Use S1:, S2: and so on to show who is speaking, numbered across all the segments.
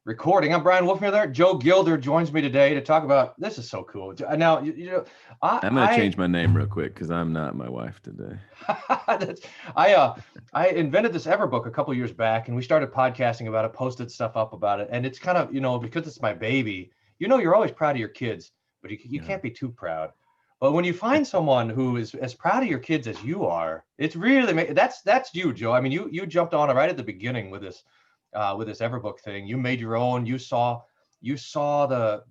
S1: Recording. I'm Brian Wolfmuller. Joe Gilder joins me today to talk about. This is so cool. Now,
S2: I'm gonna change my name real quick because I'm not my wife today.
S1: I invented this Everbook a couple years back, and we started podcasting about it, posted stuff up about it, and it's kind of because it's my baby. You're always proud of your kids, but you can't be too proud. But when you find someone who is as proud of your kids as you are, it's really that's you, Joe. I mean, you jumped on it right at the beginning with this Everbook thing. You made your own. You saw the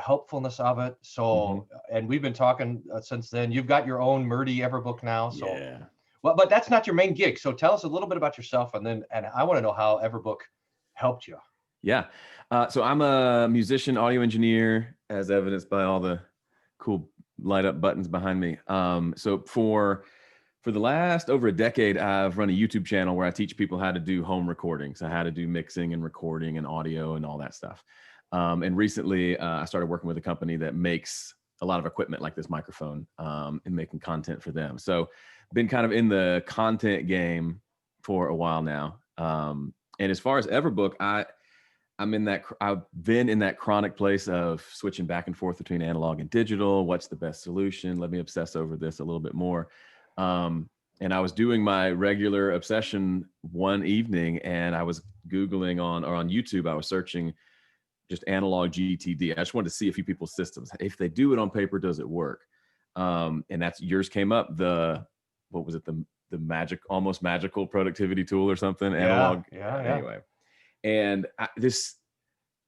S1: helpfulness of it. So, and we've been talking since then. You've got your own Murdy Everbook now. So,
S2: Yeah.
S1: well, but that's not your main gig. So tell us a little bit about yourself, and I want to know how Everbook helped you.
S2: Yeah. So I'm a musician, audio engineer, as evidenced by all the cool light up buttons behind me. So for the last over a decade, I've run a YouTube channel where I teach people how to do home recordings, so how to do mixing and recording and audio and all that stuff. And recently, I started working with a company that makes a lot of equipment like this microphone and making content for them. So been kind of in the content game for a while now. And as far as Everbook, I've been in that chronic place of switching back and forth between analog and digital. What's the best solution? Let me obsess over this a little bit more. And I was doing my regular obsession one evening, and I was Googling on YouTube. I was searching just analog GTD. I just wanted to see a few people's systems. If they do it on paper, does it work? And that's yours came up. What was it? The almost magical productivity tool or something. Analog.
S1: Yeah.
S2: Anyway, and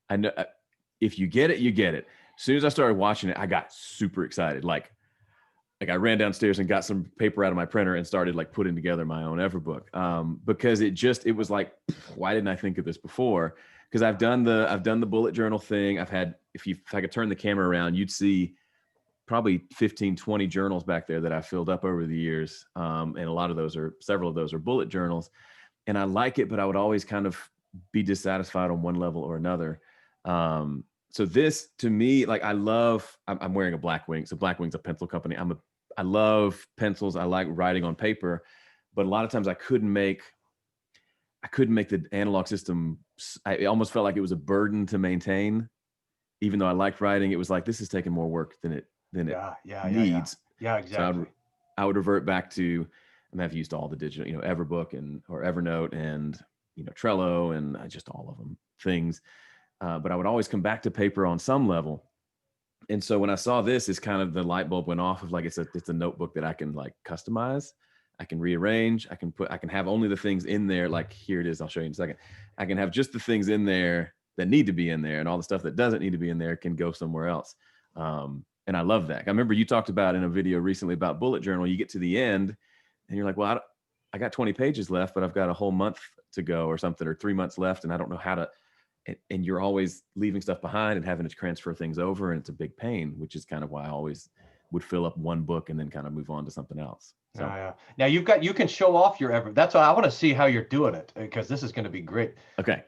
S2: I know if you get it, you get it. As soon as I started watching it, I got super excited. Like I ran downstairs and got some paper out of my printer and started like putting together my own Everbook because it was like, why didn't I think of this before? Because I've done the bullet journal thing. I've had, if I could turn the camera around, you'd see probably 15, 20 journals back there that I filled up over the years. And several of those are bullet journals. And I like it, but I would always kind of be dissatisfied on one level or another. So this to me, like I'm wearing a Blackwing. So Blackwing's a pencil company. I love pencils. I like writing on paper, but a lot of times I couldn't make the analog system. It almost felt like it was a burden to maintain, even though I liked writing. It was like, this is taking more work than it needs.
S1: Yeah, exactly.
S2: So I would revert back to, I've used all the digital, Everbook or Evernote and, Trello and just all of them things. But I would always come back to paper on some level. And so when I saw this, it's kind of the light bulb went off of like, it's a notebook that I can like customize. I can rearrange. I can have only the things in there. Like here it is. I'll show you in a second. I can have just the things in there that need to be in there, and all the stuff that doesn't need to be in there can go somewhere else. And I love that. I remember you talked about in a video recently about bullet journal. You get to the end and you're like, well, I got 20 pages left, but I've got a whole month to go or something, or 3 months left. And I don't know how to, and you're always leaving stuff behind and having to transfer things over. And it's a big pain, which is kind of why I always would fill up one book and then kind of move on to something else. So.
S1: Yeah. Now you can show off your Everbook. That's why I want to see how you're doing it, because this is going to be great.
S2: Okay.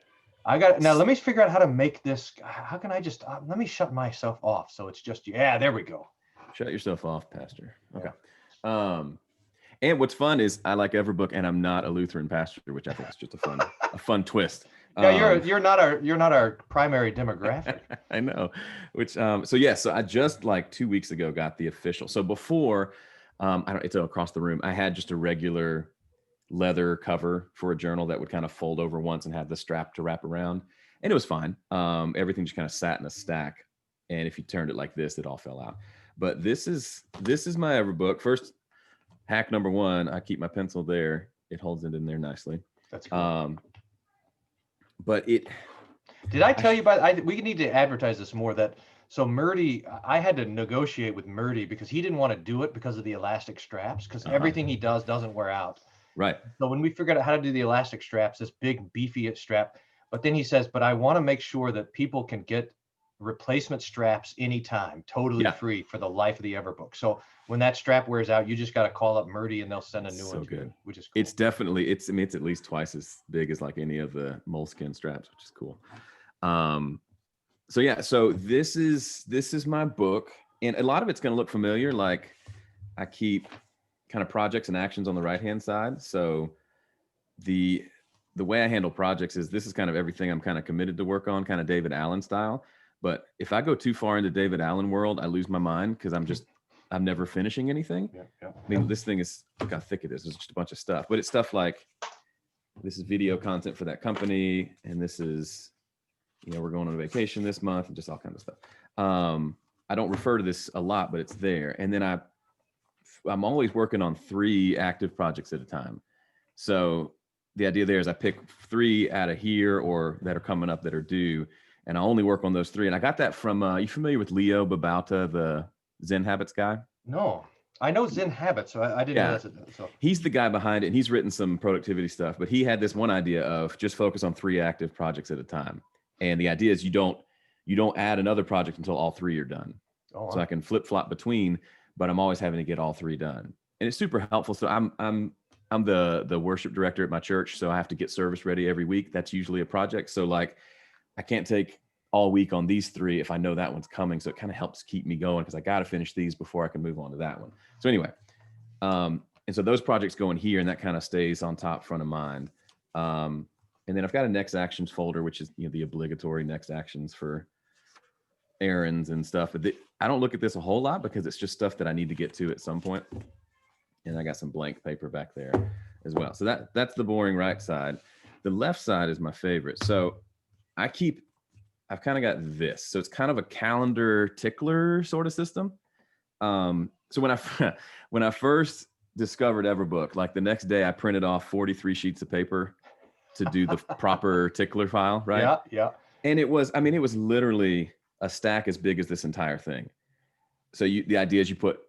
S1: Now let me figure out how to make this. How can I just, let me shut myself off. So it's just, there we go.
S2: Shut yourself off, Pastor. Okay. Yeah. And what's fun is I like Everbook, and I'm not a Lutheran pastor, which I think is just a fun twist.
S1: Yeah, you're not our primary demographic.
S2: I know. Which so I just like 2 weeks ago got the official. So before, it's across the room. I had just a regular leather cover for a journal that would kind of fold over once and have the strap to wrap around, and it was fine. Everything just kind of sat in a stack, and if you turned it like this, it all fell out. But this is my Everbook. First hack number one, I keep my pencil there. It holds it in there nicely.
S1: That's cool.
S2: But it.
S1: Did I tell you about? We need to advertise this more. So Murdy, I had to negotiate with Murdy because he didn't want to do it because of the elastic straps, because everything he does doesn't wear out.
S2: Right.
S1: So when we figured out how to do the elastic straps, this big beefy strap, but then he says, but I want to make sure that people can get replacement straps anytime, totally free for the life of the Everbook. So when that strap wears out, you just got to call up Murdy and they'll send a new one to you, which is cool.
S2: It's definitely, it's at least twice as big as like any of the moleskin straps, which is cool. So this is my book, and a lot of it's going to look familiar. Like I keep kind of projects and actions on the right-hand side. So the the way I handle projects is this is kind of everything I'm kind of committed to work on, kind of David Allen style. But if I go too far into David Allen world, I lose my mind because I'm never finishing anything. I mean, this thing is, look how thick it is. It's just a bunch of stuff, but it's stuff like, this is video content for that company. And this is, we're going on a vacation this month and just all kinds of stuff. I don't refer to this a lot, but it's there. And then I'm always working on 3 active projects at a time. So the idea there is I pick 3 out of here or that are coming up that are due, and I only work on those 3. And I got that from, you familiar with Leo Babauta, the Zen Habits guy?
S1: No, I know Zen Habits, so I didn't know that. So
S2: he's the guy behind it, and he's written some productivity stuff, but he had this one idea of just focus on 3 active projects at a time. And the idea is you don't add another project until all 3 are done. Oh, wow. So I can flip flop between, but I'm always having to get all 3 done. And it's super helpful. So I'm the worship director at my church. So I have to get service ready every week. That's usually a project. So like, I can't take all week on these 3 if I know that one's coming. So it kind of helps keep me going because I got to finish these before I can move on to that one. So anyway, and so those projects go in here and that kind of stays on top front of mind. And then I've got a next actions folder, which is, the obligatory next actions for errands and stuff. But I don't look at this a whole lot because it's just stuff that I need to get to at some point. And I got some blank paper back there as well. So that's the boring right side. The left side is my favorite. So I've kind of got this. So it's kind of a calendar tickler sort of system. So when I first discovered Everbook, like the next day I printed off 43 sheets of paper to do the proper tickler file, right?
S1: Yeah.
S2: And it was literally a stack as big as this entire thing. So the idea is you put,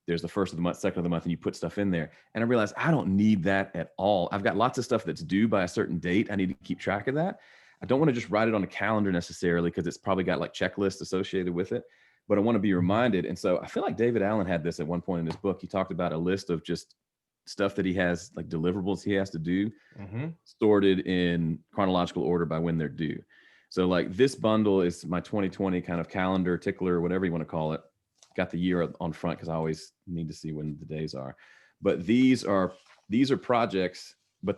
S2: there's the first of the month, second of the month, and you put stuff in there. And I realized I don't need that at all. I've got lots of stuff that's due by a certain date. I need to keep track of that. I don't want to just write it on a calendar necessarily because it's probably got like checklists associated with it, but I want to be reminded. And so I feel like David Allen had this at one point in his book. He talked about a list of just stuff that he has, like deliverables he has to do, sorted in chronological order by when they're due. So like this bundle is my 2020 kind of calendar, tickler, whatever you want to call it. Got the year on front because I always need to see when the days are. But these are projects, but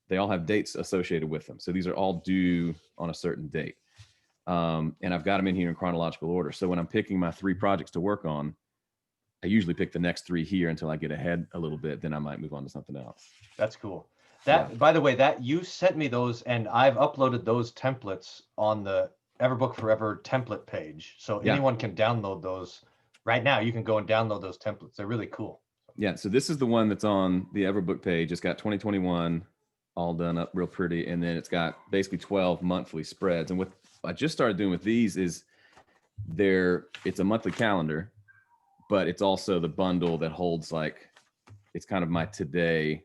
S2: they all have dates associated with them. So these are all due on a certain date. And I've got them in here in chronological order. So when I'm picking my 3 projects to work on, I usually pick the next 3 here until I get ahead a little bit. Then I might move on to something else.
S1: That's cool. By the way, that you sent me those, and I've uploaded those templates on the Everbook Forever template page. So anyone can download those right now. You can go and download those templates. They're really cool.
S2: Yeah. So this is the one that's on the Everbook page. It's got 2021 all done up real pretty. And then it's got basically 12 monthly spreads. And what I just started doing with these is it's a monthly calendar, but it's also the bundle that holds it's kind of my today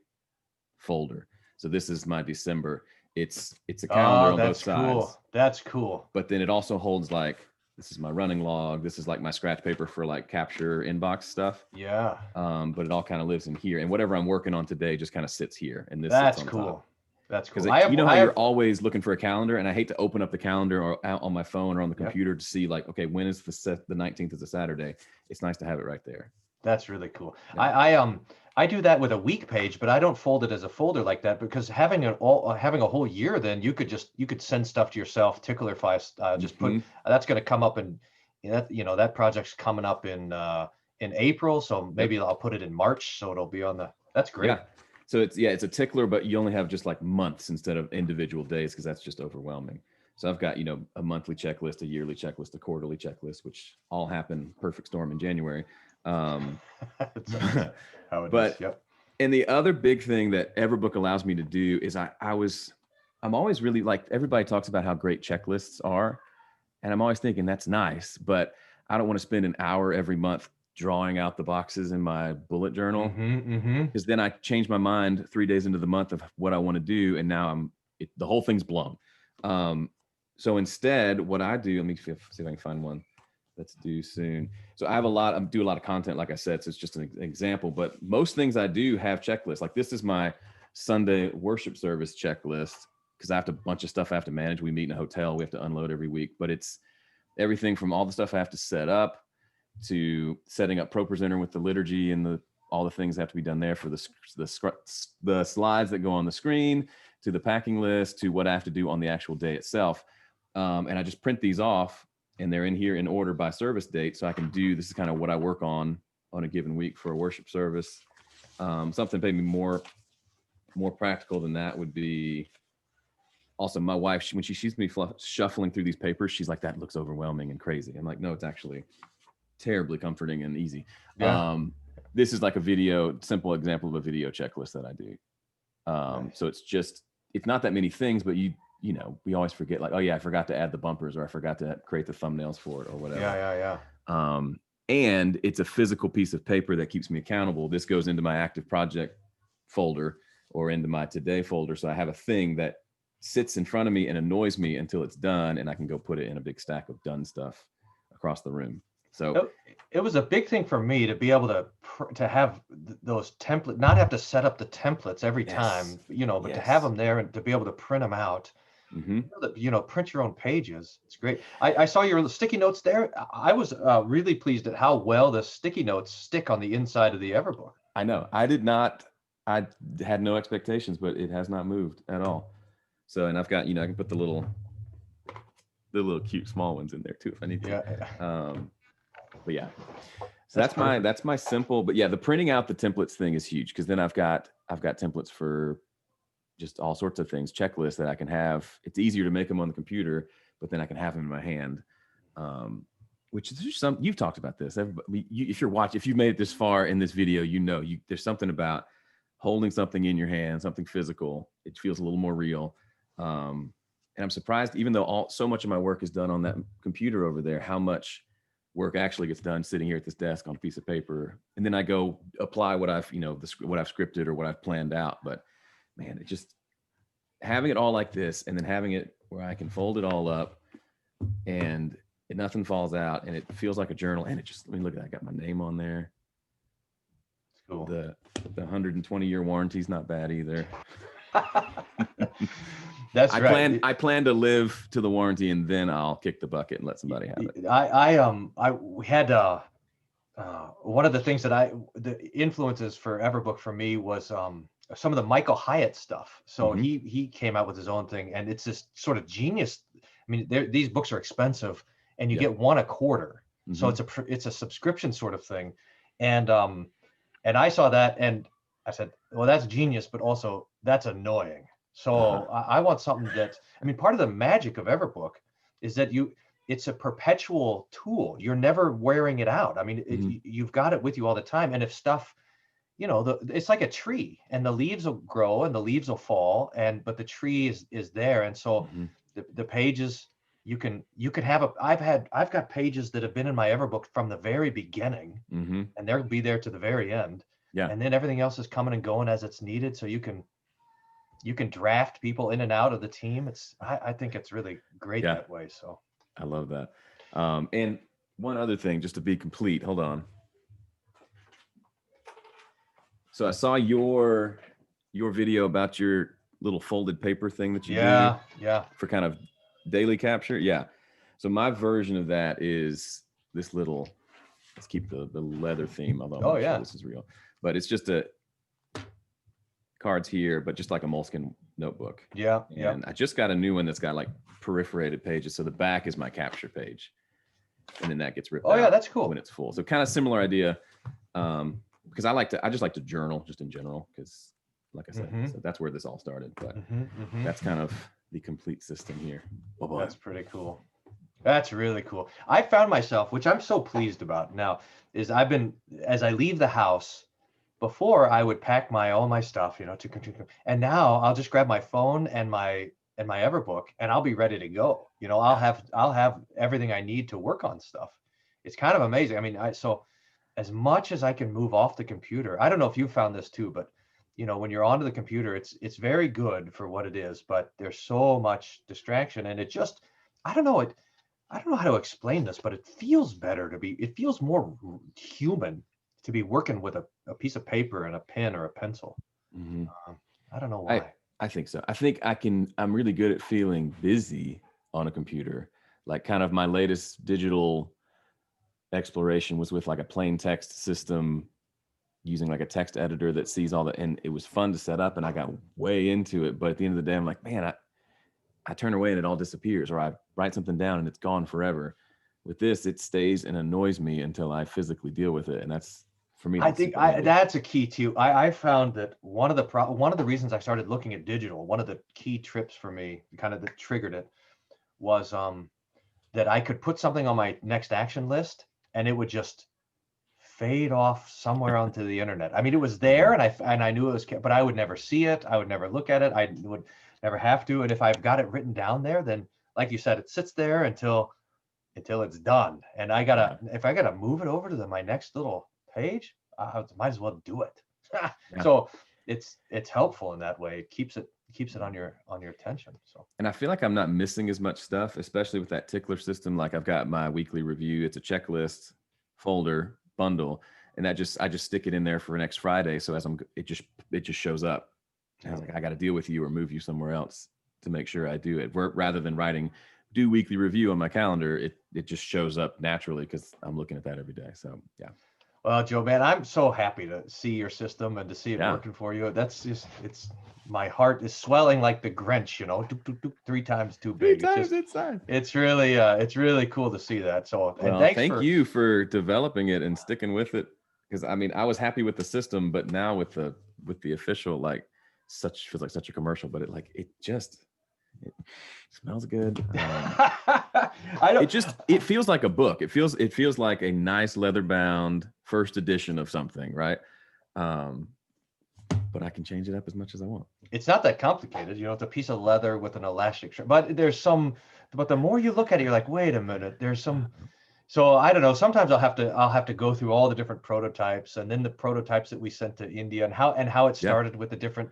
S2: folder. So this is my December. It's a calendar on both sides.
S1: Cool. That's cool.
S2: But then it also holds this is my running log. This is like my scratch paper for capture inbox stuff.
S1: Yeah.
S2: But it all kind of lives in here, and whatever I'm working on today just kind of sits here. And
S1: that's
S2: sits on
S1: cool.
S2: Top.
S1: That's cool.
S2: Because you're always looking for a calendar, and I hate to open up the calendar or out on my phone or on the computer to see okay, when is the 19th is a Saturday. It's nice to have it right there.
S1: That's really cool. Yeah. I do that with a week page, but I don't fold it as a folder like that because having a whole year, then you could send stuff to yourself, tickler files, just put that's going to come up in that project's coming up in April, so maybe I'll put it in March, so it'll be on that's great.
S2: Yeah. So it's a tickler, but you only have just months instead of individual days because that's just overwhelming. So I've got, a monthly checklist, a yearly checklist, a quarterly checklist, which all happen perfect storm in January.
S1: How it
S2: but
S1: is. Yep.
S2: And the other big thing that Everbook allows me to do is I'm always really everybody talks about how great checklists are. And I'm always thinking that's nice, but I don't want to spend an hour every month drawing out the boxes in my bullet journal. Because then I change my mind 3 days into the month of what I want to do. And now the whole thing's blown. So instead, what I do, let me see if I can find one that's due soon. So I do a lot of content, like I said, so it's just an example, but most things I do have checklists. Like this is my Sunday worship service checklist because I have a bunch of stuff I have to manage. We meet in a hotel, we have to unload every week, but it's everything from all the stuff I have to set up to setting up ProPresenter with the liturgy and all the things that have to be done there for the slides that go on the screen, to the packing list, to what I have to do on the actual day itself. And I just print these off, and they're in here in order by service date. So I can do, this is kind of what I work on a given week for a worship service. Something maybe more practical than that would be, also my wife, when she sees me shuffling through these papers, she's like, that looks overwhelming and crazy. I'm like, no, it's actually terribly comforting and easy.
S1: Yeah.
S2: This is like a simple example of a video checklist that I do.
S1: Nice.
S2: So it's not that many things, but you know, we always forget, like, oh yeah, I forgot to add the bumpers, or I forgot to create the thumbnails for it, or whatever.
S1: Yeah.
S2: And it's a physical piece of paper that keeps me accountable. This goes into my active project folder or into my today folder. So I have a thing that sits in front of me and annoys me until it's done, and I can go put it in a big stack of done stuff across the room. So
S1: it was a big thing for me to be able to have those templates, not have to set up the templates every time, you know, but to have them there and to be able to print them out. You know, print your own pages. It's great. I saw your sticky notes there. I was really pleased at how well the sticky notes stick on the inside of the Everbook.
S2: I know. I had no expectations, but it has not moved at all. So, and I've got, you know, I can put the little cute small ones in there too if I need to.
S1: Yeah.
S2: But yeah, so that's my simple. But yeah, the printing out the templates thing is huge, because then I've got templates for just all sorts of things, checklists that I can have. It's easier to make them on the computer, but then I can have them in my hand. Which is you've talked about this. Everybody, if you've made it this far in this video, you know, there's something about holding something in your hand, something physical. It feels a little more real. And I'm surprised, even though so much of my work is done on that computer over there, how much work actually gets done sitting here at this desk on a piece of paper. And then I go apply what I've scripted or what I've planned out. But man, it just, having it all like this, and then having it where I can fold it all up and nothing falls out, and it feels like a journal. And it just, I mean, look at that, I got my name on there.
S1: It's cool.
S2: The 120-year warranty is not bad either.
S1: That's right.
S2: I plan to live to the warranty, and then I'll kick the bucket and let somebody have it.
S1: We had one of the things that the influences for Everbook for me was some of the Michael Hyatt stuff. So he came out with his own thing, and it's this sort of genius. I mean, these books are expensive, and you get one a quarter. So it's a subscription sort of thing, and I saw that, and I said, well, that's genius, but also that's annoying. So I want something that, I mean, part of the magic of Everbook is that it's a perpetual tool. You're never wearing it out. I mean, you've got it with you all the time. And if stuff, you know, it's like a tree, and the leaves will grow and the leaves will fall, but the tree is there. And so the pages, you can have I've got pages that have been in my Everbook from the very beginning, and they'll be there to the very end. Yeah. And then everything else is coming and going as it's needed. So you can draft people in and out of the team. I think it's really great that way. So
S2: I love that. And one other thing, just to be complete, hold on. So I saw your video about your little folded paper thing that you do for kind of daily capture. Yeah. So my version of that is this little, let's keep the leather theme, although I'm not sure this is real, but it's just cards here, but just like a moleskin notebook.
S1: Yeah.
S2: And I just got a new one that's got like perforated pages. So the back is my capture page, and then that gets ripped out.
S1: Oh yeah, that's cool.
S2: When it's full. So kind of similar idea. Because I just like to journal just in general, because like I said, so that's where this all started. But that's kind of the complete system here.
S1: Oh, that's pretty cool. That's really cool. I found myself, which I'm so pleased about now, is as I leave the house, before I would pack all my stuff, you know, and now I'll just grab my phone and my Everbook, and I'll be ready to go. You know, I'll have everything I need to work on stuff. It's kind of amazing. I mean, so as much as I can move off the computer, I don't know if you found this too, but you know, when you're onto the computer, it's very good for what it is, but there's so much distraction, and I don't know how to explain this, but it feels better it feels more human to be working with a piece of paper and a pen or a pencil. I don't know why.
S2: I think so. I think I'm really good at feeling busy on a computer. Like kind of my latest digital exploration was with like a plain text system using like a text editor that sees all the, and it was fun to set up and I got way into it. But at the end of the day, I'm like, man, I turn away and it all disappears, or I write something down and it's gone forever. With this, it stays and annoys me until I physically deal with it. And that's, for me,
S1: I
S2: that's
S1: think
S2: super handy.
S1: that's a key too. I found that one of the reasons I started looking at digital, one of the key trips for me, kind of that triggered it, was that I could put something on my next action list and it would just fade off somewhere onto the internet. I mean, it was there and I knew it was, but I would never see it. I would never look at it. I would never have to. And if I've got it written down there, then like you said, it sits there until it's done. And if I gotta move it over to my next little page, I might as well do it.
S2: Yeah.
S1: So it's helpful in that way. It keeps it on your attention. So,
S2: And I feel like I'm not missing as much stuff, especially with that tickler system. Like I've got my weekly review. It's a checklist folder bundle, and I just stick it in there for next Friday. So it just shows up. And I was like, I got to deal with you or move you somewhere else to make sure I do it. Rather than writing do weekly review on my calendar, it just shows up naturally because I'm looking at that every day. So yeah.
S1: Well, Joe, man, I'm so happy to see your system and to see it
S2: Yeah.
S1: working for you. That's just, my heart is swelling like the Grinch, doop, doop, doop, 3 times too big. It's really cool to see that. So, and
S2: Well, thank you for developing it and sticking with it. Because I mean, I was happy with the system, but now with the official, like feels like such a commercial, but it smells good. It feels like a book. It feels like a nice leather bound first edition of something, right? But I can change it up as much as I want.
S1: It's not that complicated. It's a piece of leather with an elastic strap, but but the more you look at it, you're like, wait a minute, there's some. So I don't know. Sometimes I'll have to go through all the different prototypes, and then the prototypes that we sent to India, and how it started with the different,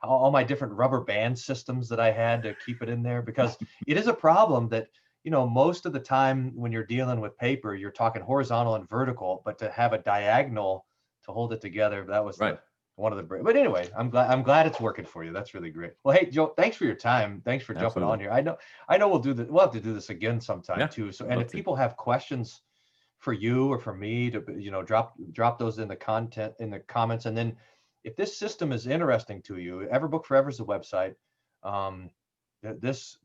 S1: all my different rubber band systems that I had to keep it in there, because it is a problem that, most of the time when you're dealing with paper, you're talking horizontal and vertical, but to have a diagonal to hold it together, that was
S2: right.
S1: One of the, but anyway, I'm glad it's working for you. That's really great. Well, hey, Joe, thanks for your time. Thanks for jumping on here. I know we'll have to do this again sometime too. So, and if people have questions for you or for me to, drop those in the comments. And then if this system is interesting to you, Everbook Forever is the website. This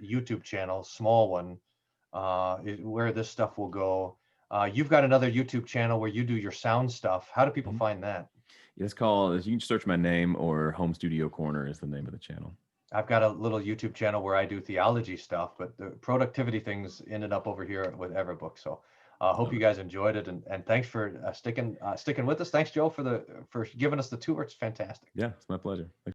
S1: YouTube channel, small one, is where this stuff will go. You've got another YouTube channel where you do your sound stuff. How do people find that?
S2: It's called, you can search my name, or Home Studio Corner is the name of the channel.
S1: I've got a little YouTube channel where I do theology stuff, but the productivity things ended up over here with Everbook. So I hope you guys enjoyed it, and thanks for sticking with us. Thanks, Joe, for giving us the tour. It's fantastic.
S2: Yeah, it's my pleasure. Thanks.